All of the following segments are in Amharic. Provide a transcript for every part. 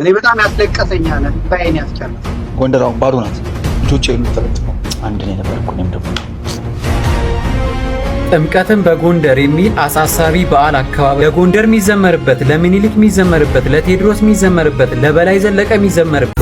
እኔ በጣም ያስለቀሰኛል ባይኔ ያስጨረሰ ጎንደራው ባዶ ናት። ልጆቼ ሁሉ ተበትነው አንድ ነው የነበርኩ እኔም ደግሞ ጥምቀትን በጎንደር የሚል አሳሳቢ በዓል አካባቢ ለጎንደር የሚዘመርበት፣ ለሚኒሊክ የሚዘመርበት፣ ለቴዎድሮስ የሚዘመርበት፣ ለበላይ ዘለቀ የሚዘመርበት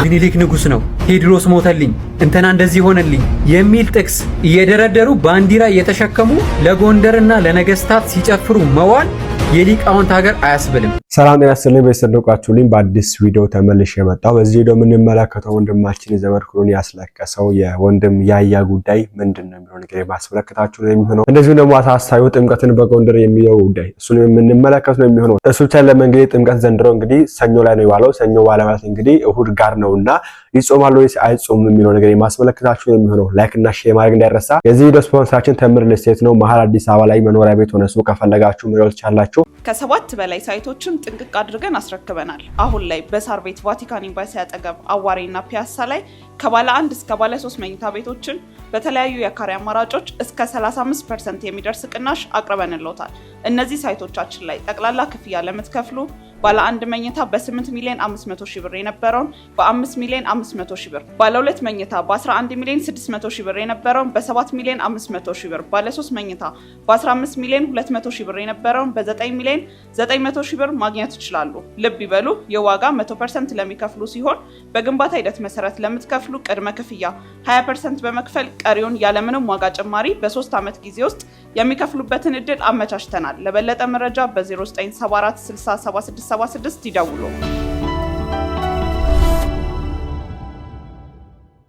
ሚኒሊክ ንጉስ ነው፣ ቴዎድሮስ ሞተልኝ፣ እንትና እንደዚህ ሆነልኝ የሚል ጥቅስ እየደረደሩ ባንዲራ እየተሸከሙ ለጎንደርና ለነገስታት ሲጨፍሩ መዋል የሊቃውንት ሀገር አያስብልም። ሰላም ጤና ይስጥልኝ። በሰደቃችሁልኝ በአዲስ ቪዲዮ ተመልሼ መጣሁ። በዚህ ቪዲዮ የምንመለከተው ወንድማችን ዘመድኩን ያስለቀሰው የወንድም ያያ ጉዳይ ምንድነው የሚለው ነገር ማስመለከታችሁ ነው የሚሆነው። እንደዚሁ ደግሞ አሳሳዩ ጥምቀትን በጎንደር የሚለው ጉዳይ እሱን የምንመለከት ነው የሚሆነው። እሱ ብቻ ለመንገድ ጥምቀት ዘንድሮ እንግዲህ ሰኞ ላይ ነው የዋለው። ሰኞ ዋለ ማለት እንግዲህ እሁድ ጋር ነውና ይጾማሉ ወይስ አይጾምም የሚለው ነገር ማስመለከታችሁ ነው የሚሆነው። ላይክ እና ሼር ማድረግ እንዳይረሳ። የዚህ ቪዲዮ ስፖንሰራችን ተምር ሪልስቴት ነው። መሀል አዲስ አበባ ላይ መኖሪያ ቤት ሆነ ሱቅ ከፈለጋችሁ መረጥ ይቻላችሁ። ከ7 በላይ ሳይቶችን ጥንቅቅ አድርገን አስረክበናል። አሁን ላይ በሳር ቤት ቫቲካን ኤምባሲ አጠገብ አዋሬና ፒያሳ ላይ ከባለ 1 እስከ ባለ 3 መኝታ ቤቶችን በተለያዩ የካሬ አማራጮች እስከ 35% የሚደርስ ቅናሽ አቅርበንልዎታል። እነዚህ ሳይቶቻችን ላይ ጠቅላላ ክፍያ ለምትከፍሉ ባለ 1 መኝታ በ8 ሚሊዮን 500 ሺህ ብር የነበረውን በ5 ሚሊዮን 500 ሺህ ብር፣ ባለ 2 መኝታ በ11 ሚሊዮን 600 ሺህ ብር የነበረውን በ7 ሚሊዮን 500 ሺህ ብር፣ ባለ 3 መኝታ በ15 ሚሊዮን 200 ሺህ ብር የነበረውን በ9 ሚሊዮን 900 ሺህ ብር ማግኘት ይችላሉ። ልብ ይበሉ፣ የዋጋ 100% ለሚከፍሉ ሲሆን በግንባታ ሂደት መሰረት ለምትከፍሉ ቅድመ ክፍያ 20% በመክፈል ቀሪውን ያለምንም ዋጋ ጭማሪ በ3 ዓመት ጊዜ ውስጥ የሚከፍሉበትን እድል አመቻችተናል። ለበለጠ መረጃ በ0974 607676 ይደውሉ።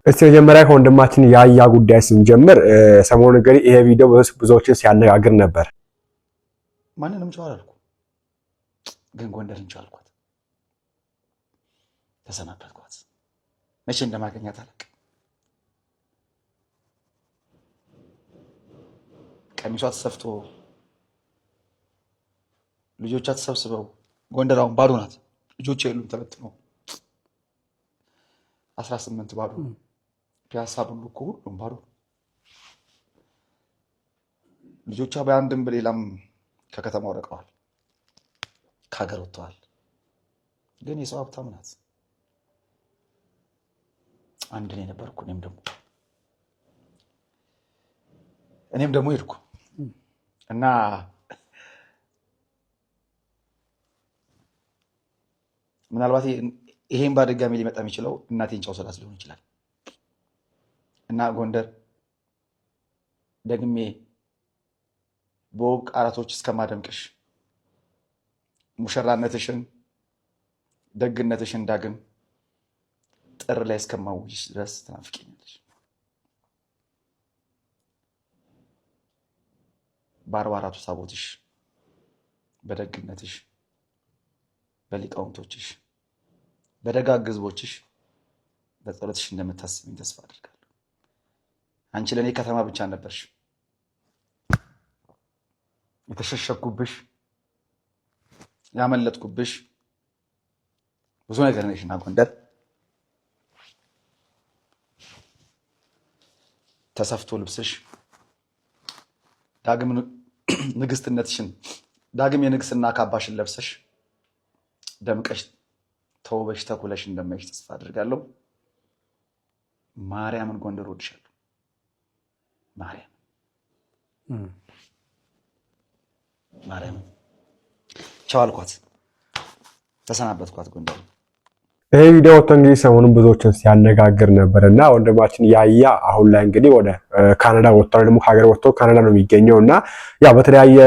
እስቲ መጀመሪያ ከወንድማችን ያያ ጉዳይ ስንጀምር ሰሞኑን እንግዲህ ይሄ ቪዲዮ ብዙዎችን ሲያነጋግር ነበር። ማንንም ቻው አላልኩ፣ ግን ጎንደርን ቻው አልኳት። ተሰናበትኳት። መቼ እንደማገኛት አላውቅም። ቀሚሷ ተሰፍቶ ልጆቿ ተሰብስበው ጎንደራውን ባዶ ናት። ልጆቼ ሁሉ ተበትነው 18 ባዶ፣ ፒያሳ ብሉ እኮ ሁሉም ባዶ። ልጆቿ በአንድም በሌላም ከከተማው ርቀዋል፣ ከሀገር ወጥተዋል። ግን የሰው ሀብታም ናት። አንድ ነው የነበርኩ እኔም ደግሞ ሄድኩ እና ምናልባት ይሄን ባድጋሚ ሊመጣ የሚችለው እናቴን ቻው ስላት ሊሆን ይችላል። እና ጎንደር ደግሜ በውብ ቃላቶች እስከማደምቅሽ ሙሽራነትሽን ደግነትሽን ዳግም ጥር ላይ እስከማውጅሽ ድረስ ትናፍቂኛለሽ። በ44ቱ ታቦትሽ በደግነትሽ በሊቃውንቶችሽ በደጋግ ሕዝቦችሽ በጸሎትሽ እንደምታስቢኝ ተስፋ አድርጋለሁ። አንቺ ለኔ ከተማ ብቻ ነበርሽ፣ የተሸሸኩብሽ ያመለጥኩብሽ ብዙ ነገር ነሽና ጎንደር ተሰፍቶ ልብስሽ ዳግም ንግስትነትሽን ዳግም የንግስና ካባሽን ለብሰሽ ደምቀሽ ተውበሽ ተኩለሽ እንደማይሽ ተስፋ አድርጋለሁ። ማርያምን ጎንደር ወድሻለሁ። ማርያምን ቻው አልኳት፣ ተሰናበትኳት ጎንደር። ይሄ ቪዲዮ እንግዲህ ሰሞኑን ብዙዎችን ሲያነጋግር ነበርና ወንድማችን ያያ አሁን ላይ እንግዲህ ወደ ካናዳ ወጥቷል። ደግሞ ሀገር ወጥቶ ካናዳ ነው የሚገኘውና ያው በተለያየ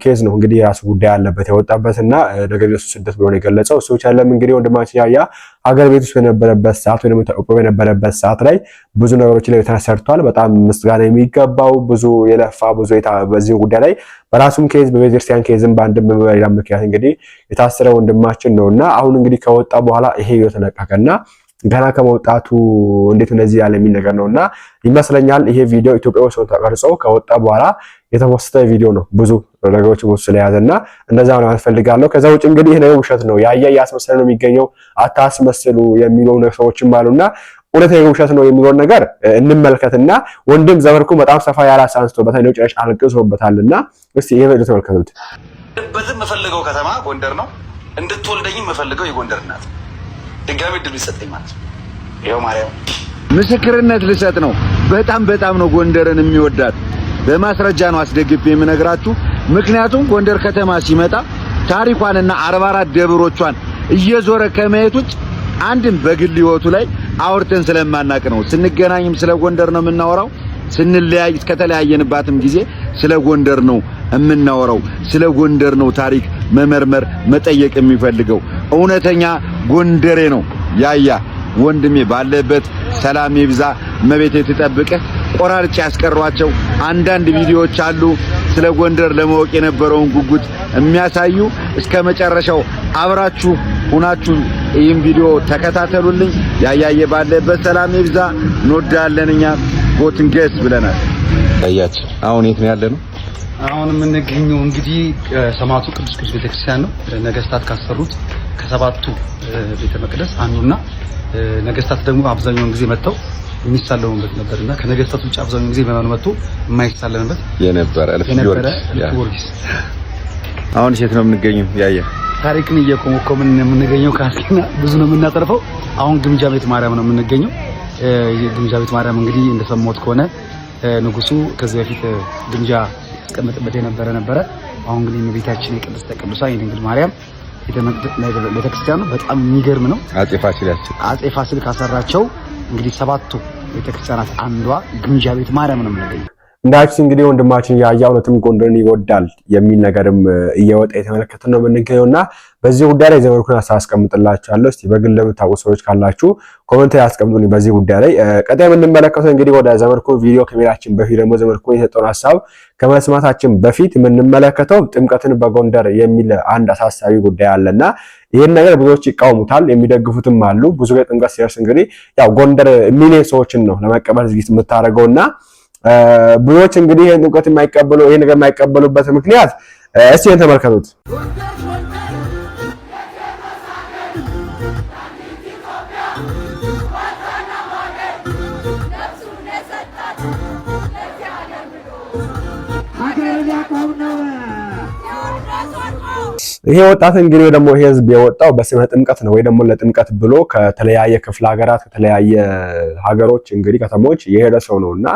ኬዝ ነው እንግዲህ የራሱ ጉዳይ ያለበት የወጣበትና ነገር ለሱ ስደት ብሎ ነው የገለጸው። እሱ ብቻ አይደለም እንግዲህ ወንድማችን ያያ ሀገር ቤት ውስጥ በነበረበት ሰዓት ወይ ደግሞ ተቆጥሮ በነበረበት ሰዓት ላይ ብዙ ነገሮች ላይ ተሰርቷል። በጣም ምስጋና የሚገባው ብዙ የለፋ ብዙ በዚህ ጉዳይ ላይ በራሱም ኬዝ በቤተክርስቲያን ኬዝም በአንድም በሌላ ምክንያት እንግዲህ የታሰረ ወንድማችን ነውና አሁን እንግዲህ ከወጣ በኋላ ይሄ የተለቀቀና ገና ከመውጣቱ እንዴት እንደዚህ ያለ የሚል ነገር ነውና ይመስለኛል ይሄ ቪዲዮ ኢትዮጵያ ውስጥ ተቀርጾ ከወጣ በኋላ የተወሰተ ቪዲዮ ነው። ብዙ ነገሮች ውስጥ ስለያዘና እንደዛ ነው አልፈልጋለሁ። ከዛ ውጭ እንግዲህ ይሄ ነው ውሸት ነው ያያ ያስመሰለ ነው የሚገኘው አታስመስሉ የሚሉ ነገሮችም አሉና እውነት ውሸት ነው የሚለው ነገር እንመልከትና ወንድም ዘመድኩን በጣም ሰፋ ያለ አንስቶበታል ነው ጭራሽ አልቅሶበታልና እስቲ ይሄ ቪዲዮ ተመልከቱት። በዚህ የምፈልገው ከተማ ጎንደር ነው። እንድትወልደኝ የምፈልገው የጎንደር እናት ድጋሚ ድል ይሰጠኝ ማለት ነው። ይሄው ማርያም ምስክርነት ልሰጥ ነው። በጣም ነው ጎንደርን የሚወዳት በማስረጃ ነው አስደግፌ የምነግራችሁ። ምክንያቱም ጎንደር ከተማ ሲመጣ ታሪኳንና 44 ደብሮቿን እየዞረ ከማየት ውጭ አንድም በግል ህይወቱ ላይ አውርተን ስለማናቅ ነው። ስንገናኝም ስለ ጎንደር ነው የምናወራው። ስንለያይ ከተለያየንባትም ጊዜ ስለ ጎንደር ነው የምናወራው። ስለ ጎንደር ነው ታሪክ መመርመር መጠየቅ የሚፈልገው። እውነተኛ ጎንደሬ ነው ያያ ወንድሜ። ባለበት ሰላም ይብዛ፣ መቤቴ ትጠብቅህ። ቆራርጬ ያስቀሯቸው አንዳንድ ቪዲዮዎች አሉ ስለ ጎንደር ለማወቅ የነበረውን ጉጉት የሚያሳዩ። እስከ መጨረሻው አብራችሁ ሁናችሁ ይህን ቪዲዮ ተከታተሉልኝ። ያያየ ባለበት ሰላም ይብዛ። እንወዳለን። እኛ ጎትንገስ ብለናል። ያያችን አሁን የት ነው ያለነው? አሁን የምንገኘው እንግዲህ ሰማዕቱ ቅዱስ ጊዮርጊስ ቤተክርስቲያን ነው። ነገስታት ካሰሩት ከሰባቱ ቤተ መቅደስ አንዱና ነገስታት ደግሞ አብዛኛውን ጊዜ መጥተው የሚሳለሙበት ነበርና ከነገስታት ውጭ አብዛኛውን ጊዜ በማን መጥቶ የማይሳለምበት የነበረ እልፍ ጊዮርጊስ። አሁን የት ነው የምንገኘው? ያየ ታሪክን እየቆመቆምን የምንገኘው ካስኪና ብዙ ነው የምናጠርፈው። አሁን ግምጃ ቤት ማርያም ነው የምንገኘው። ግምጃ ቤት ማርያም እንግዲህ እንደሰማሁት ከሆነ ንጉሱ ከዚህ በፊት ግምጃ ያስቀምጥበት ነበረ። አሁን እንግዲህ ቤታችን የቅድስተ ቅዱሳን የድንግል ማርያም ቤተክርስቲያኑ በጣም የሚገርም ነው። አፄ ፋሲል ካሰራቸው እንግዲህ ሰባቱ ቤተክርስቲያናት አንዷ ግምጃ ቤት ማርያም ነው የምንገኘው። እንዳች እንግዲህ ወንድማችን ያያ እውነትም ጎንደርን ይወዳል የሚል ነገርም እየወጣ የተመለከተ ነው የምንገኘውና በዚህ ጉዳይ ላይ ዘመድኩን አስቀምጥላችኋለሁ። እስቲ በግል ለምታውቁ ሰዎች ካላችሁ ኮሜንት ላይ አስቀምጡልኝ በዚህ ጉዳይ ላይ። ቀጣይ የምንመለከተው እንግዲህ ወደ ዘመድኩን ቪዲዮ ከመሄዳችን በፊት ደግሞ ዘመድኩን የሰጠውን ሐሳብ ከመስማታችን በፊት የምንመለከተው ጥምቀትን በጎንደር የሚል አንድ አሳሳቢ ጉዳይ አለና ይሄን ነገር ብዙዎች ይቃወሙታል፣ የሚደግፉትም አሉ። ብዙ ጊዜ ጥምቀት ሲደርስ እንግዲህ ያው ጎንደር ሚሊዮን ሰዎችን ነው ለመቀበል ዝግጅት የምታደርገውና ብዙዎች እንግዲህ ይሄን ጥምቀት የማይቀበሉ ይሄ ነገር የማይቀበሉበት ምክንያት እስቲ ተመልከቱት። ይሄ ወጣት እንግዲህ ደግሞ ይሄ ህዝብ የወጣው በስመ ጥምቀት ነው ወይ ደግሞ ለጥምቀት ብሎ ከተለያየ ክፍለ ሀገራት ከተለያየ ሀገሮች እንግዲህ ከተሞች የሄደ ሰው ነውና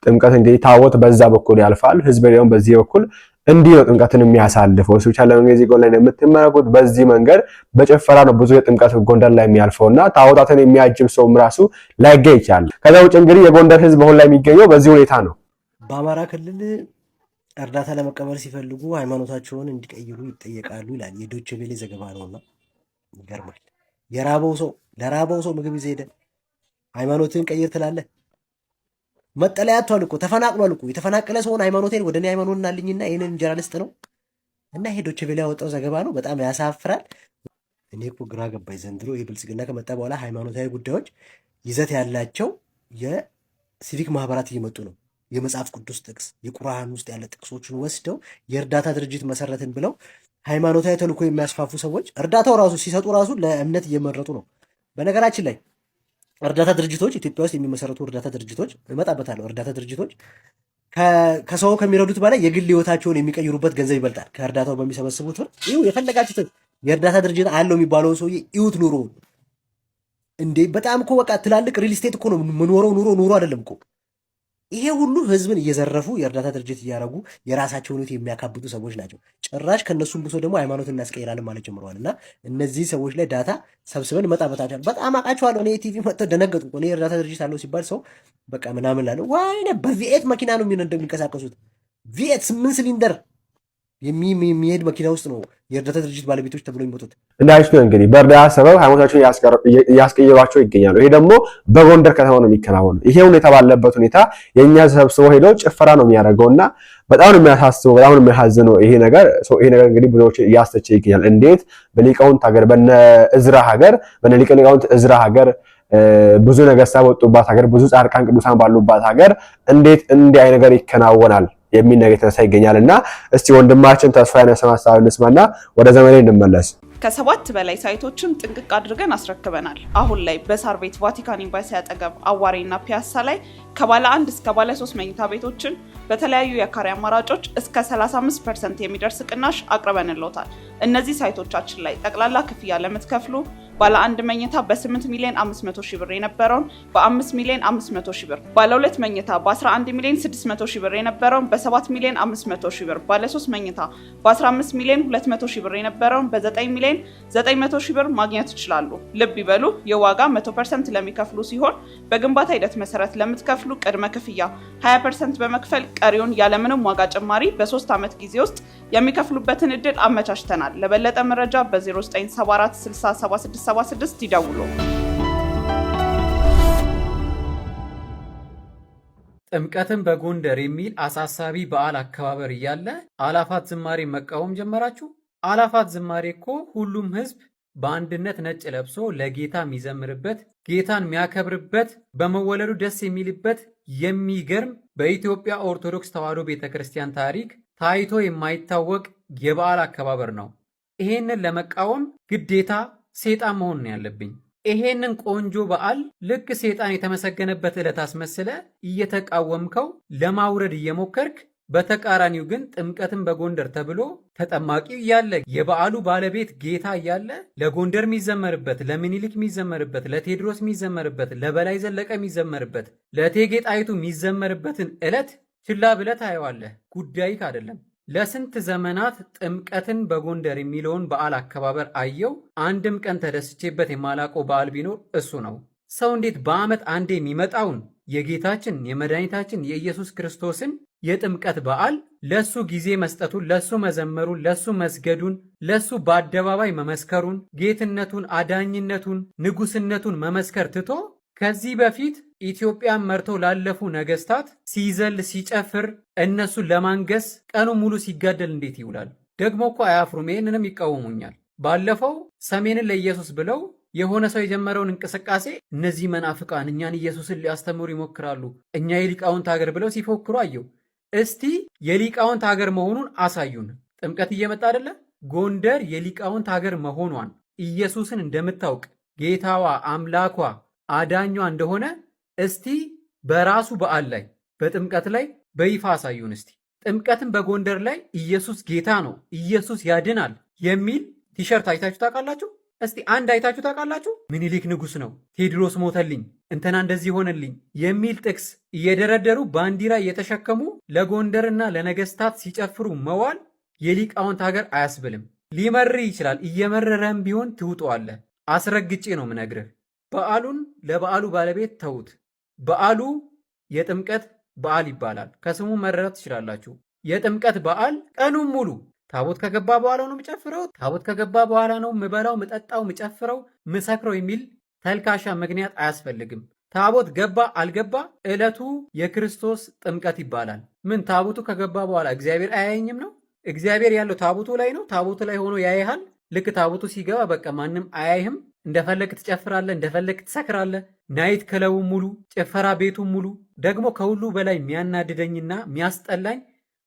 ጥምቀት እንግዲህ ታቦት በዛ በኩል ያልፋል፣ ህዝብ ደግሞ በዚህ በኩል እንዲህ ነው ጥምቀትን የሚያሳልፈው። እሱ ብቻ ለምን ጎን ላይ የምትመረቁት በዚህ መንገድ በጭፈራ ነው ብዙ የጥምቀት ጎንደር ላይ የሚያልፈውና ታቦታትን የሚያጅብ ሰውም ራሱ ላይገኝ ይችላል። ከዛ ውጭ እንግዲህ የጎንደር ህዝብ አሁን ላይ የሚገኘው በዚህ ሁኔታ ነው። በአማራ ክልል እርዳታ ለመቀበል ሲፈልጉ ሃይማኖታቸውን እንዲቀይሩ ይጠየቃሉ ይላል የዶቼ ቬለ ዘገባ ነውና፣ ይገርማል። ለራበው ሰው ምግብ ይዘህ ሄደህ ሃይማኖትን ቀይር ትላለህ። መጠለያ አጥቷል እኮ ተፈናቅሏል እኮ። የተፈናቀለ ሰውን ሃይማኖቴን ወደኔ ሃይማኖትን አልኝና ይሄንን እንጀራ ልስጥ ነው እና ይሄ ዶቼ ቬለ ያወጣው ዘገባ ነው። በጣም ያሳፍራል። እኔ እኮ ግራ ገባኝ። ዘንድሮ የብልጽግና ከመጣ በኋላ ሃይማኖታዊ ጉዳዮች ይዘት ያላቸው የሲቪክ ማህበራት እየመጡ ነው። የመጽሐፍ ቅዱስ ጥቅስ የቁርአን ውስጥ ያለ ጥቅሶችን ወስደው የእርዳታ ድርጅት መሰረትን ብለው ሃይማኖታዊ ተልእኮ የሚያስፋፉ ሰዎች እርዳታው ራሱ ሲሰጡ ራሱ ለእምነት እየመረጡ ነው። በነገራችን ላይ እርዳታ ድርጅቶች ኢትዮጵያ ውስጥ የሚመሰረቱ እርዳታ ድርጅቶች እመጣበታለሁ። እርዳታ ድርጅቶች ከሰው ከሚረዱት በላይ የግል ህይወታቸውን የሚቀይሩበት ገንዘብ ይበልጣል ከእርዳታው በሚሰበስቡት ብር። ይኸው የፈለጋችሁትን የእርዳታ ድርጅት አለው የሚባለውን ሰውዬ ይሁት ኑሮ እንዴ! በጣም እኮ በቃ ትላልቅ ሪል ስቴት እኮ ነው የምኖረው። ኑሮ አይደለም እኮ ይሄ ሁሉ ህዝብን እየዘረፉ የእርዳታ ድርጅት እያደረጉ የራሳቸውን ህይወት የሚያካብዱ ሰዎች ናቸው። ጭራሽ ከነሱም ብሶ ደግሞ ሃይማኖትን እናስቀይራለን ማለት ጀምረዋል። እና እነዚህ ሰዎች ላይ ዳታ ሰብስበን መጣበታቸው በጣም አውቃቸዋለሁ። እኔ ቲቪ መጥተው ደነገጡ። እኔ የእርዳታ ድርጅት አለው ሲባል ሰው በቃ ምናምን ላለው ወይኔ በቪኤት መኪና ነው እንደሚንቀሳቀሱት ቪኤት 8 ሲሊንደር የሚሄድ መኪና ውስጥ ነው የእርዳታ ድርጅት ባለቤቶች ተብሎ የሚመጡት። እንዳይሽ ነው እንግዲህ በእርዳታ ሰበብ ሃይማኖታቸውን ያስቀየሯቸው ይገኛሉ። ይሄ ደግሞ በጎንደር ከተማ ነው የሚከናወነው። ይሄ ሁኔታ ባለበት ሁኔታ የኛ ተሰብስበው ሄደው ጭፈራ ነው የሚያደርገውና በጣም ነው የሚያሳስበው፣ በጣም ነው የሚያሳዝነው ይሄ ነገር እንግዲህ ብዙዎች ያስተቸ ይገኛል። እንዴት በሊቃውንት ሀገር በነ እዝራ ሀገር በነ ሊቃውንት እዝራ ሀገር ብዙ ነገስታት ወጡባት ሀገር ብዙ ጻድቃን ቅዱሳን ባሉባት ሀገር እንዴት እንዲህ አይነት ነገር ይከናወናል የሚል ነገር የተነሳ ይገኛልና እስቲ ወንድማችን ተስፋዬን ሀሳብ እንስማና ወደ ዘመኔ እንመለስ። ከ7 በላይ ሳይቶችን ጥንቅቅ አድርገን አስረክበናል። አሁን ላይ በሳር ቤት ቫቲካን ኤምባሲ አጠገብ አዋሬና ፒያሳ ላይ ከባለ 1 እስከ ባለ 3 መኝታ ቤቶችን በተለያዩ የካሬ አማራጮች እስከ 35% የሚደርስ ቅናሽ አቅርበንልዎታል። እነዚህ ሳይቶቻችን ላይ ጠቅላላ ክፍያ ለምትከፍሉ ባለ 1 መኝታ በ8 ሚሊዮን 500 ሺህ ብር የነበረውን በ5 ሚሊዮን 500 ሺህ ብር፣ ባለ 2 መኝታ በ11 ሚሊዮን 600 ሺህ ብር የነበረውን በ7 ሚሊዮን 500 ሺህ ብር፣ ባለ 3 መኝታ በ15 ሚሊዮን 200 ሺህ ብር የነበረውን በ9 ሚሊዮን 900 ሺህ ብር ማግኘት ይችላሉ። ልብ ይበሉ፣ የዋጋ 100% ለሚከፍሉ ሲሆን በግንባታ ሂደት መሰረት ለምትከፍሉ ቅድመ ክፍያ 20% በመክፈል ቀሪውን ያለምንም ዋጋ ጭማሪ በ3 ዓመት ጊዜ ውስጥ የሚከፍሉበትን እድል አመቻችተናል። ለበለጠ መረጃ በ0974 607676 ይደውሉ። ጥምቀትን በጎንደር የሚል አሳሳቢ በዓል አከባበር እያለ አላፋት ዝማሬ መቃወም ጀመራችሁ። አላፋት ዝማሬ እኮ ሁሉም ህዝብ በአንድነት ነጭ ለብሶ ለጌታ የሚዘምርበት፣ ጌታን የሚያከብርበት፣ በመወለዱ ደስ የሚልበት የሚገርም በኢትዮጵያ ኦርቶዶክስ ተዋሕዶ ቤተክርስቲያን ታሪክ ታይቶ የማይታወቅ የበዓል አከባበር ነው። ይሄንን ለመቃወም ግዴታ ሴጣን መሆን ነው ያለብኝ። ይሄንን ቆንጆ በዓል ልክ ሴጣን የተመሰገነበት ዕለት አስመስለ እየተቃወምከው ለማውረድ እየሞከርክ፣ በተቃራኒው ግን ጥምቀትን በጎንደር ተብሎ ተጠማቂው እያለ የበዓሉ ባለቤት ጌታ እያለ ለጎንደር የሚዘመርበት፣ ለምኒልክ የሚዘመርበት፣ ለቴዎድሮስ የሚዘመርበት፣ ለበላይ ዘለቀ የሚዘመርበት፣ ለእቴጌ ጣይቱ የሚዘመርበትን ዕለት ችላ ብለህ ታየዋለህ። ጉዳይህ አይደለም። ለስንት ዘመናት ጥምቀትን በጎንደር የሚለውን በዓል አከባበር አየው። አንድም ቀን ተደስቼበት የማላቀው በዓል ቢኖር እሱ ነው። ሰው እንዴት በዓመት አንዴ የሚመጣውን የጌታችን የመድኃኒታችን የኢየሱስ ክርስቶስን የጥምቀት በዓል ለሱ ጊዜ መስጠቱን፣ ለሱ መዘመሩን፣ ለሱ መስገዱን፣ ለሱ በአደባባይ መመስከሩን፣ ጌትነቱን፣ አዳኝነቱን፣ ንጉስነቱን መመስከር ትቶ ከዚህ በፊት ኢትዮጵያን መርተው ላለፉ ነገስታት ሲዘል ሲጨፍር እነሱን ለማንገስ ቀኑ ሙሉ ሲጋደል እንዴት ይውላል? ደግሞ እኮ አያፍሩም። ይህንንም ይቃወሙኛል። ባለፈው ሰሜንን ለኢየሱስ ብለው የሆነ ሰው የጀመረውን እንቅስቃሴ እነዚህ መናፍቃን እኛን ኢየሱስን ሊያስተምሩ ይሞክራሉ፣ እኛ የሊቃውንት ሀገር ብለው ሲፎክሩ አየው። እስቲ የሊቃውንት ሀገር መሆኑን አሳዩን። ጥምቀት እየመጣ አይደለ? ጎንደር የሊቃውንት ሀገር መሆኗን ኢየሱስን እንደምታውቅ ጌታዋ አምላኳ አዳኟ እንደሆነ እስቲ በራሱ በዓል ላይ በጥምቀት ላይ በይፋ አሳዩን። እስቲ ጥምቀትን በጎንደር ላይ ኢየሱስ ጌታ ነው፣ ኢየሱስ ያድናል የሚል ቲሸርት አይታችሁ ታውቃላችሁ? እስቲ አንድ አይታችሁ ታውቃላችሁ? ምኒልክ ንጉስ ነው፣ ቴዎድሮስ ሞተልኝ፣ እንትና እንደዚህ ሆነልኝ የሚል ጥቅስ እየደረደሩ ባንዲራ እየተሸከሙ ለጎንደርና ለነገስታት ሲጨፍሩ መዋል የሊቃውንት ሀገር አያስብልም። ሊመር ይችላል። እየመረረም ቢሆን ትውጠዋለህ። አስረግጬ ነው ምነግርህ። በዓሉን ለበዓሉ ባለቤት ተዉት። በዓሉ የጥምቀት በዓል ይባላል። ከስሙ መረዳት ትችላላችሁ። የጥምቀት በዓል ቀኑን ሙሉ ታቦት ከገባ በኋላ ነው ምጨፍረው፣ ታቦት ከገባ በኋላ ነው ምበላው፣ ምጠጣው፣ ምጨፍረው፣ ምሰክረው የሚል ተልካሻ ምክንያት አያስፈልግም። ታቦት ገባ አልገባ ዕለቱ የክርስቶስ ጥምቀት ይባላል። ምን ታቦቱ ከገባ በኋላ እግዚአብሔር አያየኝም ነው? እግዚአብሔር ያለው ታቦቱ ላይ ነው። ታቦቱ ላይ ሆኖ ያይሃል። ልክ ታቦቱ ሲገባ በቃ ማንም አያይህም። እንደፈለግ ትጨፍራለህ፣ እንደፈለግ ትሰክራለህ። ናይት ክለቡ ሙሉ፣ ጭፈራ ቤቱ ሙሉ። ደግሞ ከሁሉ በላይ የሚያናድደኝና የሚያስጠላኝ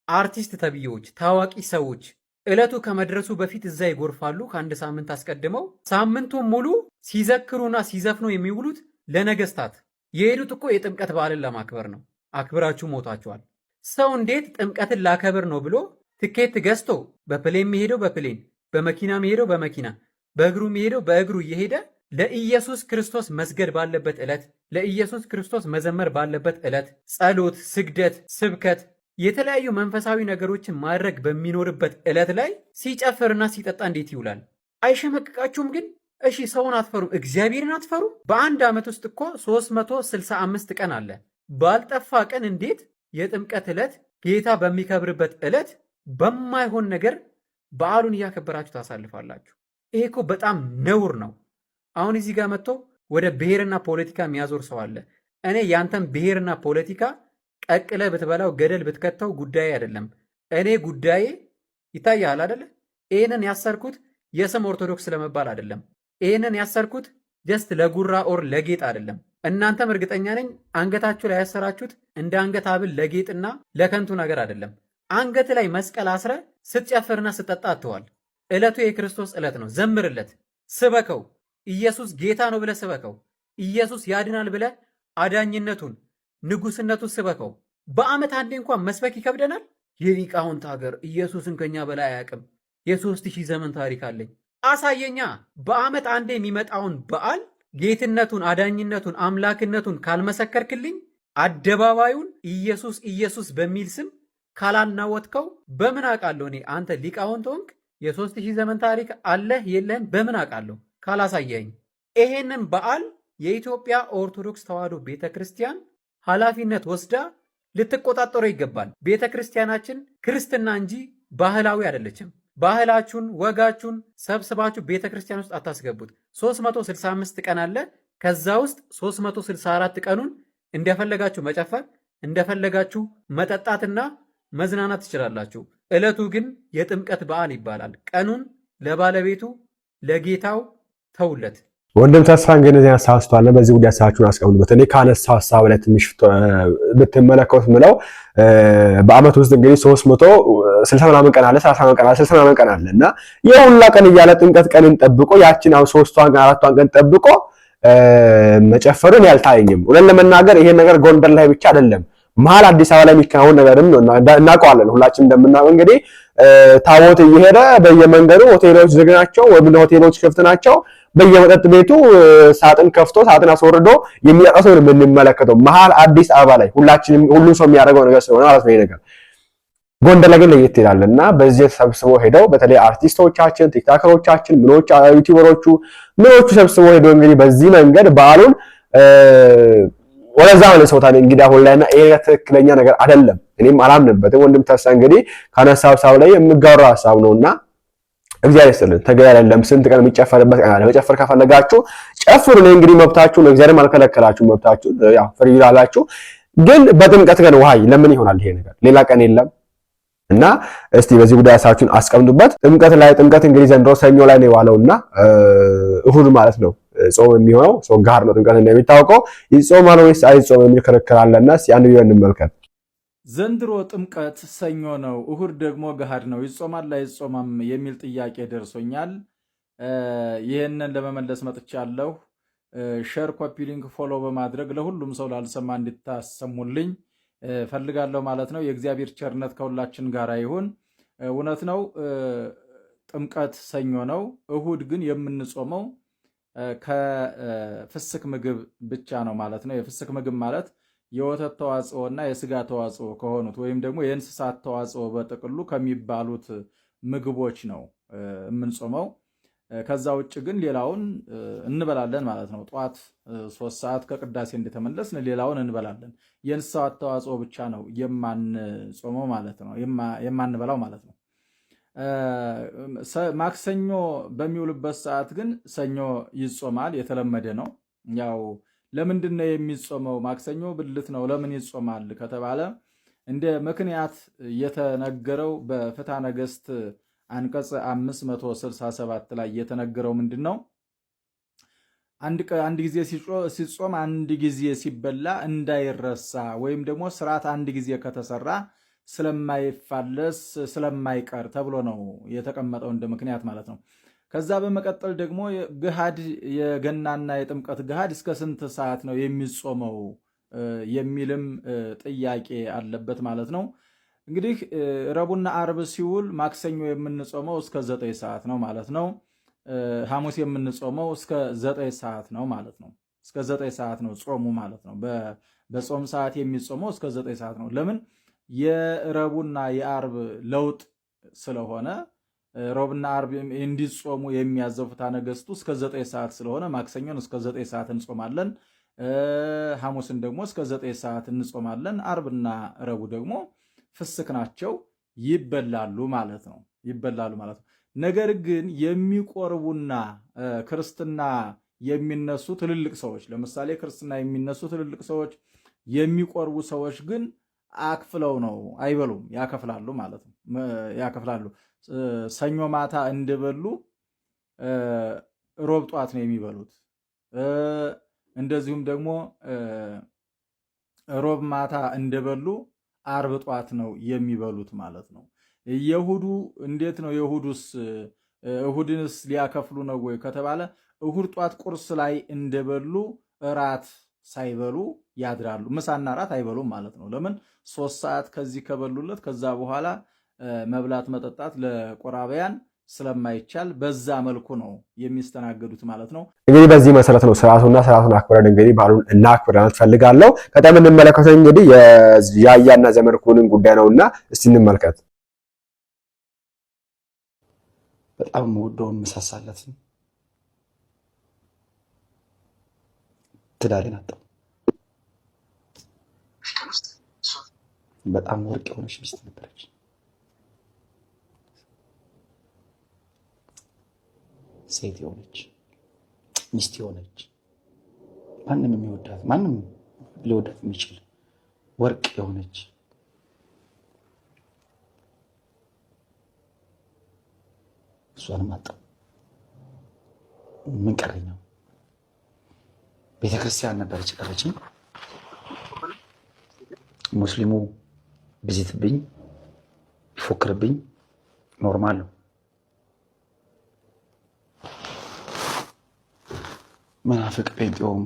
አርቲስት ተብዬዎች፣ ታዋቂ ሰዎች ዕለቱ ከመድረሱ በፊት እዛ ይጎርፋሉ። ከአንድ ሳምንት አስቀድመው ሳምንቱን ሙሉ ሲዘክሩና ሲዘፍኑ የሚውሉት ለነገስታት። የሄዱት እኮ የጥምቀት በዓልን ለማክበር ነው። አክብራችሁ ሞታችኋል። ሰው እንዴት ጥምቀትን ላከብር ነው ብሎ ትኬት ገዝቶ በፕሌን የሚሄደው በፕሌን፣ በመኪና የሚሄደው በመኪና፣ በእግሩ የሚሄደው በእግሩ እየሄደ ለኢየሱስ ክርስቶስ መስገድ ባለበት ዕለት፣ ለኢየሱስ ክርስቶስ መዘመር ባለበት ዕለት ጸሎት፣ ስግደት፣ ስብከት፣ የተለያዩ መንፈሳዊ ነገሮችን ማድረግ በሚኖርበት ዕለት ላይ ሲጨፍርና ሲጠጣ እንዴት ይውላል? አይሸመቅቃችሁም ግን? እሺ ሰውን አትፈሩም? እግዚአብሔርን አትፈሩም? በአንድ ዓመት ውስጥ እኮ 365 ቀን አለ። ባልጠፋ ቀን እንዴት የጥምቀት ዕለት ጌታ በሚከብርበት ዕለት በማይሆን ነገር በዓሉን እያከበራችሁ ታሳልፋላችሁ? ይሄ እኮ በጣም ነውር ነው። አሁን እዚህ ጋር መጥቶ ወደ ብሔርና ፖለቲካ የሚያዞር ሰው አለ። እኔ ያንተን ብሔርና ፖለቲካ ቀቅለ ብትበላው ገደል ብትከተው ጉዳዬ አይደለም። እኔ ጉዳዬ ይታያል አይደለ? ይህንን ያሰርኩት የስም ኦርቶዶክስ ለመባል አይደለም። ይህንን ያሰርኩት ጀስት ለጉራ ኦር ለጌጥ አይደለም። እናንተም እርግጠኛ ነኝ አንገታችሁ ላይ ያሰራችሁት እንደ አንገት ሐብል ለጌጥና ለከንቱ ነገር አይደለም። አንገት ላይ መስቀል አስረ ስትጨፍርና ስትጠጣ አትዋል። ዕለቱ የክርስቶስ ዕለት ነው። ዘምርለት፣ ስበከው። ኢየሱስ ጌታ ነው ብለህ ስበከው። ኢየሱስ ያድናል ብለህ አዳኝነቱን ንጉስነቱን ስበከው። በዓመት አንዴ እንኳን መስበክ ይከብደናል። የሊቃውንት ሀገር ኢየሱስን ከኛ በላይ አያውቅም። የ3000 ዘመን ታሪክ አለኝ። አሳየኛ። በዓመት አንዴ የሚመጣውን በዓል ጌትነቱን፣ አዳኝነቱን፣ አምላክነቱን ካልመሰከርክልኝ አደባባዩን ኢየሱስ ኢየሱስ በሚል ስም ካላናወጥከው በምን አውቃለሁ እኔ አንተ ሊቃውንት ሆንክ? የ3000 ዘመን ታሪክ አለህ የለህም በምን አውቃለሁ ካላሳየኝ? ይሄንን በዓል የኢትዮጵያ ኦርቶዶክስ ተዋሕዶ ቤተክርስቲያን ኃላፊነት ወስዳ ልትቆጣጠረው ይገባል። ቤተክርስቲያናችን ክርስትና እንጂ ባህላዊ አይደለችም። ባህላችሁን ወጋችሁን ሰብስባችሁ ቤተክርስቲያን ውስጥ አታስገቡት። 365 ቀን አለ። ከዛ ውስጥ 364 ቀኑን እንደፈለጋችሁ መጨፈር እንደፈለጋችሁ መጠጣትና መዝናናት ትችላላችሁ። ዕለቱ ግን የጥምቀት በዓል ይባላል። ቀኑን ለባለቤቱ ለጌታው ተውለት። ወንድም ተስፋ እንግዲህ እዚህ አሳስቷል። በዚህ ጉዳይ ሀሳባችሁን አስቀምጡበት። እኔ ካነሳው ሀሳብ ላይ ትንሽ ብትመለከቱት ምለው በአመት ውስጥ እንግዲህ 360 ምናምን ቀን አለ፣ 30 ምናምን ቀን አለ፣ 60 ምናምን ቀን አለ እና የሁላ ቀን እያለ ጥምቀት ቀንን ጠብቆ ያችን አሁን 3ቷን ቀን 4ቷን ቀን ጠብቆ መጨፈሩን ያልታየኝም። እውነት ለመናገር ይሄን ነገር ጎንደር ላይ ብቻ አይደለም መሀል አዲስ አበባ ላይ የሚከናወን ነገርም ነው። እናውቀዋለን ሁላችን እንደምናውቀው እንግዲህ ታቦት እየሄደ በየመንገዱ ሆቴሎች ዝግ ናቸው ወይም ሆቴሎች ክፍት ናቸው። በየመጠጥ ቤቱ ሳጥን ከፍቶ ሳጥን አስወርዶ የሚያቀሰው ነው የምንመለከተው መሀል አዲስ አበባ ላይ ሁሉም ሰው የሚያደርገው ነገር ስለሆነ ማለት ነው። ነገር ጎንደር ላይ ግን ለየት ይላልና በዚህ ሰብስበው ሄደው በተለይ አርቲስቶቻችን፣ ቲክቶከሮቻችን፣ ዩቲዩበሮቹ ሰብስበው ሄደው እንግዲህ በዚህ መንገድ በዓሉን ወለዛ ማለት ሰውታን እንግዲህ አሁን ላይና ይሄ ትክክለኛ ነገር አይደለም። እኔም አላምንበትም። ወንድም ተስፋ እንግዲህ ካነሳው ሐሳብ ላይ የምጋራው ሐሳብ ነውና እግዚአብሔር ይስጥልን። ተገቢ አይደለም። ስንት ቀን የሚጨፈርበት ቀን አለ። መጨፈር ከፈለጋችሁ ጨፍሩ። ነው እንግዲህ መብታችሁ ነው። እግዚአብሔር አልከለከላችሁ፣ መብታችሁ ያው ፍሪ ይላላችሁ። ግን በጥምቀት ቀን ውሃይ ለምን ይሆናል ይሄ ነገር? ሌላ ቀን የለም እና እስቲ በዚህ ጉዳይ ሐሳባችሁን አስቀምጡበት። ጥምቀት እንግዲህ ዘንድሮ ሰኞ ላይ ነው የዋለውና እሁድ ማለት ነው ጾም የሚሆነው ሰው ጋር ነው። ጥምቀት እንደሚታወቀው ይጾማል ወይስ አይጾም የሚል ክርክር አለና እስቲ አንድ ቪዲዮ እንመልከት። ዘንድሮ ጥምቀት ሰኞ ነው፣ እሁድ ደግሞ ገሃድ ነው። ይጾማል አይጾማም የሚል ጥያቄ ደርሶኛል። ይሄንን ለመመለስ መጥቻለሁ። ሼር፣ ኮፒ ሊንክ፣ ፎሎ በማድረግ ለሁሉም ሰው ላልሰማ እንድታሰሙልኝ ፈልጋለሁ ማለት ነው። የእግዚአብሔር ቸርነት ከሁላችን ጋር ይሁን። እውነት ነው ጥምቀት ሰኞ ነው። እሁድ ግን የምንጾመው ከፍስክ ምግብ ብቻ ነው ማለት ነው። የፍስክ ምግብ ማለት የወተት ተዋጽኦ እና የስጋ ተዋጽኦ ከሆኑት ወይም ደግሞ የእንስሳት ተዋጽኦ በጥቅሉ ከሚባሉት ምግቦች ነው የምንጾመው። ከዛ ውጭ ግን ሌላውን እንበላለን ማለት ነው። ጧት 3 ሰዓት ከቅዳሴ እንደተመለስን ሌላውን እንበላለን። የእንስሳት ተዋጽኦ ብቻ ነው የማንጾመው ማለት ነው፣ የማንበላው ማለት ነው። ማክሰኞ በሚውልበት ሰዓት ግን ሰኞ ይጾማል፣ የተለመደ ነው። ያው ለምንድን ነው የሚጾመው? ማክሰኞ ብልት ነው። ለምን ይጾማል ከተባለ እንደ ምክንያት የተነገረው በፍትሐ ነገሥት አንቀጽ 567 ላይ የተነገረው ምንድን ነው? አንድ ጊዜ ሲጾም አንድ ጊዜ ሲበላ እንዳይረሳ ወይም ደግሞ ስርዓት አንድ ጊዜ ከተሰራ ስለማይፋለስ ስለማይቀር ተብሎ ነው የተቀመጠው እንደ ምክንያት ማለት ነው። ከዛ በመቀጠል ደግሞ ገሃድ የገናና የጥምቀት ገሃድ እስከ ስንት ሰዓት ነው የሚጾመው የሚልም ጥያቄ አለበት ማለት ነው። እንግዲህ ረቡዕና ዓርብ ሲውል ማክሰኞ የምንጾመው እስከ 9 ሰዓት ነው ማለት ነው። ሐሙስ የምንጾመው እስከ 9 ሰዓት ነው ማለት ነው። እስከ 9 ሰዓት ነው ጾሙ ማለት ነው። በጾም ሰዓት የሚጾመው እስከ 9 ሰዓት ነው። ለምን? የረቡዕና የዓርብ ለውጥ ስለሆነ ረቡዕና ዓርብ እንዲጾሙ የሚያዘው ፍትሐ ነገሥቱ እስከ 9 ሰዓት ስለሆነ ማክሰኞን እስከ 9 ሰዓት እንጾማለን። ሐሙስን ደግሞ እስከ 9 ሰዓት እንጾማለን። ዓርብና ረቡዕ ደግሞ ፍስክ ናቸው፣ ይበላሉ ማለት ነው። ነገር ግን የሚቆርቡና ክርስትና የሚነሱ ትልልቅ ሰዎች፣ ለምሳሌ ክርስትና የሚነሱ ትልልቅ ሰዎች የሚቆርቡ ሰዎች ግን አክፍለው ነው አይበሉም፣ ያከፍላሉ ማለት ነው። ያከፍላሉ። ሰኞ ማታ እንደበሉ ሮብ ጧት ነው የሚበሉት። እንደዚሁም ደግሞ ሮብ ማታ እንደበሉ አርብ ጧት ነው የሚበሉት ማለት ነው። የእሁዱ እንዴት ነው? የእሁዱስ እሁድንስ ሊያከፍሉ ነው ወይ ከተባለ እሁድ ጧት ቁርስ ላይ እንደበሉ እራት ሳይበሉ ያድራሉ። ምሳና እራት አይበሉም ማለት ነው። ለምን? 3 ሰዓት ከዚህ ከበሉለት ከዛ በኋላ መብላት መጠጣት ለቆራቢያን ስለማይቻል በዛ መልኩ ነው የሚስተናገዱት ማለት ነው። እንግዲህ በዚህ መሰረት ነው ስርዓቱን አክብረን እንግዲህ በዓሉን እናክብረን ፈልጋለሁ። ቀጣይ የምንመለከተው እንግዲህ የያያና ዘመድኩንን ጉዳይ ነውና እስቲ እንመልከት። በጣም ወደውን መሳሳለት ትዳሬን አጣሁ። በጣም ወርቅ የሆነች ሚስት ነበረች። ሴት የሆነች ሚስት የሆነች ማንም የሚወዳት ማንም ሊወዳት የሚችል ወርቅ የሆነች እሷንም አጣሁ። ምን ቀረኝ? ቤተክርስቲያን ነበረች ቀረችኝ። ሙስሊሙ ቢዝትብኝ ይፎክርብኝ ኖርማል ነው። መናፍቅ ጴንጤውም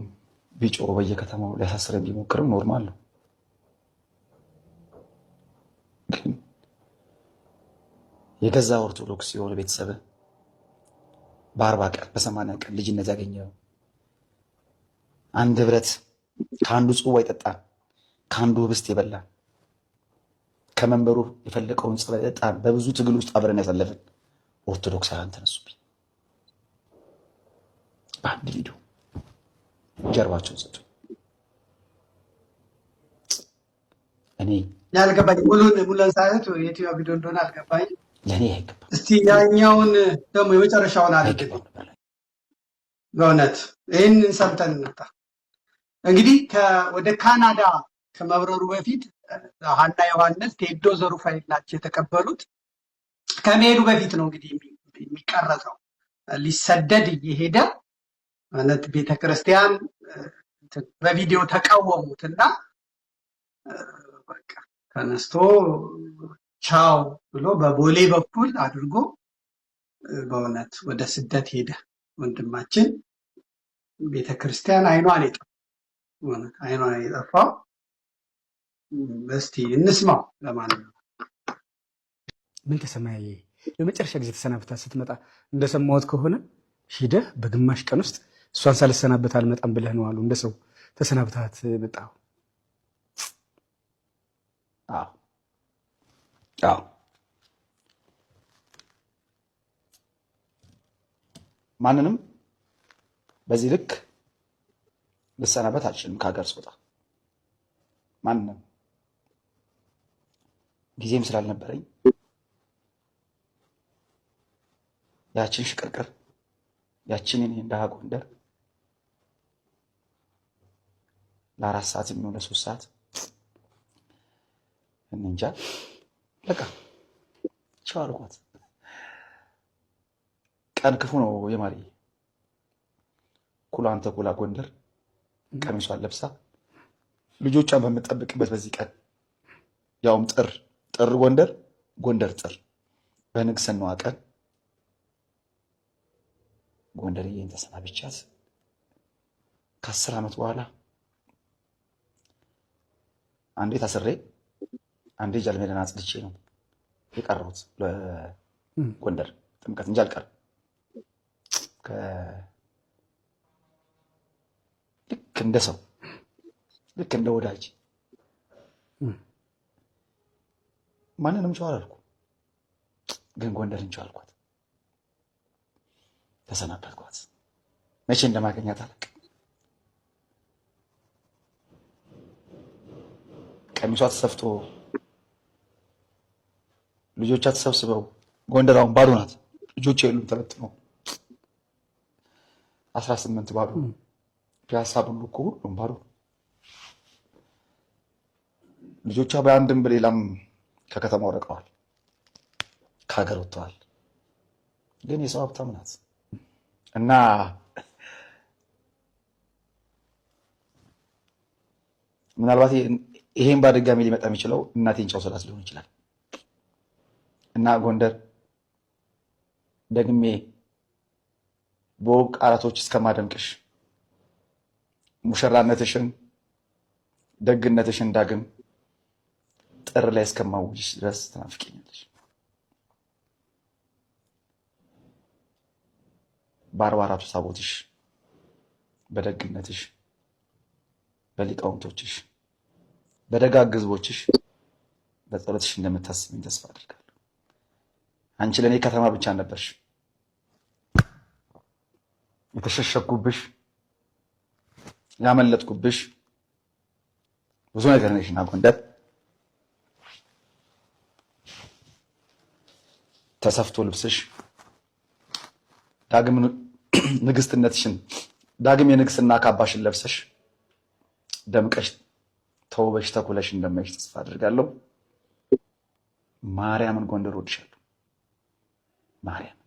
ቢጮህ በየከተማው ሊያሳስረን ቢሞክርም ኖርማል ነው። ግን የገዛ ኦርቶዶክስ የሆነ ቤተሰብ በ40 ቀን በ80 ቀን ልጅነት ያገኘው አንድ ህብረት ከአንዱ ጽዋ ይጠጣ ከአንዱ ህብስት የበላ ከመንበሩ የፈለቀውን ጽዋ ይጠጣ በብዙ ትግል ውስጥ አብረን ያሳለፍን ኦርቶዶክሳውያን ተነሱብኝ። በአንድ ቪዲዮ ጀርባቸውን ሰጡ። እኔ ያልገባኝ ሙሉን ሳይት የትኛው ቪዲዮ እንደሆነ አልገባኝ። ለኔ አይገባም። እስቲ ያኛውን ደግሞ የመጨረሻውን አድርግ። በእውነት ይህንን ሰምተን ነበር። እንግዲህ ወደ ካናዳ ከመብረሩ በፊት ሀና ዮሐንስ ቴዶ ዘሩፋኤል ናቸው የተቀበሉት። ከመሄዱ በፊት ነው እንግዲህ የሚቀረጸው። ሊሰደድ እየሄደ ማለት ቤተክርስቲያን በቪዲዮ ተቃወሙትና በቃ ተነስቶ ቻው ብሎ በቦሌ በኩል አድርጎ በእውነት ወደ ስደት ሄደ። ወንድማችን ቤተክርስቲያን አይኗን የጠፋው እስቲ እንስማው። ለማንኛውም ምን ተሰማየ? በመጨረሻ ጊዜ ተሰናብታ ስትመጣ እንደሰማሁት ከሆነ ሂደህ በግማሽ ቀን ውስጥ እሷን ሳልሰናበት አልመጣም ብለህ ነው አሉ። እንደ ሰው ተሰናብታት መጣሁ። አዎ ማንንም በዚህ ልክ ልሰናበት አልችልም። ከሀገር ስወጣ ማንንም ጊዜም ስላልነበረኝ ያችን ሽቅርቅር ያችን እኔ እንደ ጎንደር ለ4 ሰዓት የሚሆን ለ3 ሰዓት እንጃ በቃ ቻው አልኳት። ቀን ክፉ ነው የማሪ ኩላን ተኩላ ጎንደር ቀሚሷን ለብሳ ልጆቿን በምጠብቅበት በዚህ ቀን ያውም ጥር ጎንደር ጥር በንግስናዋ ቀን ጎንደርዬን ተሰናብቻት ከ10 ዓመት በኋላ አንዴ ታስሬ አንዴ ጃልሜዳን አጽድቼ ነው የቀረሁት ለጎንደር ጥምቀት እንጂ አልቀርም። ልክ እንደ ሰው ልክ እንደ ወዳጅ ማንንም ቻው አላልኩ፣ ግን ጎንደርን ቻው አልኳት። ተሰናበትኳት። መቼ እንደማገኛት አላውቅም። ቀሚሷ ተሰፍቶ ልጆቿ ተሰብስበው ጎንደር አሁን ባዶ ናት። ልጆች የሉም ተበትነው 18 ባዶ ፒያሳ ብሉ እኮ ሁሉም ባዶ። ልጆቿ በአንድም በሌላም ከከተማው ርቀዋል፣ ከሀገር ወጥተዋል። ግን የሰው ሀብታም ናት እና ምናልባት ይሄን በድጋሚ ሊመጣ የሚችለው እናቴን ጨው ስላት ሊሆን ይችላል። እና ጎንደር ደግሜ በውብ ቃላቶች እስከማደንቅሽ ሙሽራነትሽን ደግነትሽን ዳግም ጥር ላይ እስከማውጅሽ ድረስ ትናፍቂኛለሽ። በ44ቱ ታቦትሽ በደግነትሽ በሊቃውንቶችሽ በደጋግ ሕዝቦችሽ በጸሎትሽ እንደምታስቢኝ ተስፋ አድርጋለሁ። አንቺ ለኔ ከተማ ብቻ ነበርሽ፣ የተሸሸኩብሽ ያመለጥኩብሽ ብዙ ነገር ነሽና ጎንደር ተሰፍቶ ልብስሽ ዳግም ንግስትነትሽን ዳግም የንግስና ካባሽን ለብሰሽ ደምቀሽ ተውበሽ ተኩለሽ እንደማይሽ ተስፋ አድርጋለሁ። ማርያምን ጎንደር ወድሻለሁ። ማርያም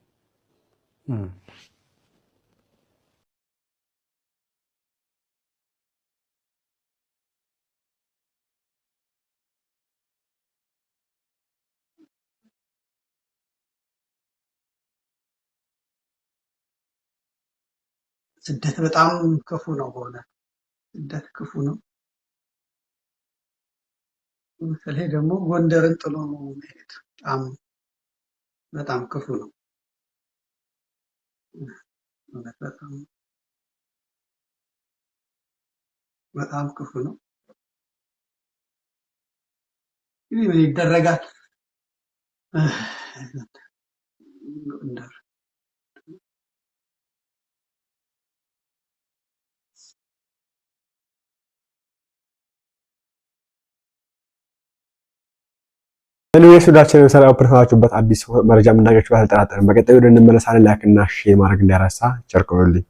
ስደት በጣም ክፉ ነው። በሆነ ስደት ክፉ ነው። በተለይ ደግሞ ጎንደርን ጥሎ መሄድ በጣም ክፉ ነው። በጣም ክፉ ነው። ምን ይደረጋል? ጎንደር ኤኒዌይስ ሁላችንም ሰላም ፕረሳችሁበት አዲስ መረጃ የምናገኝበት አልጠራጠርም። በቀጣዩ ወደ እንመለሳለን። ላይክ እና ሼር ማድረግ እንዳይረሳ። ቸር ቆዩልኝ።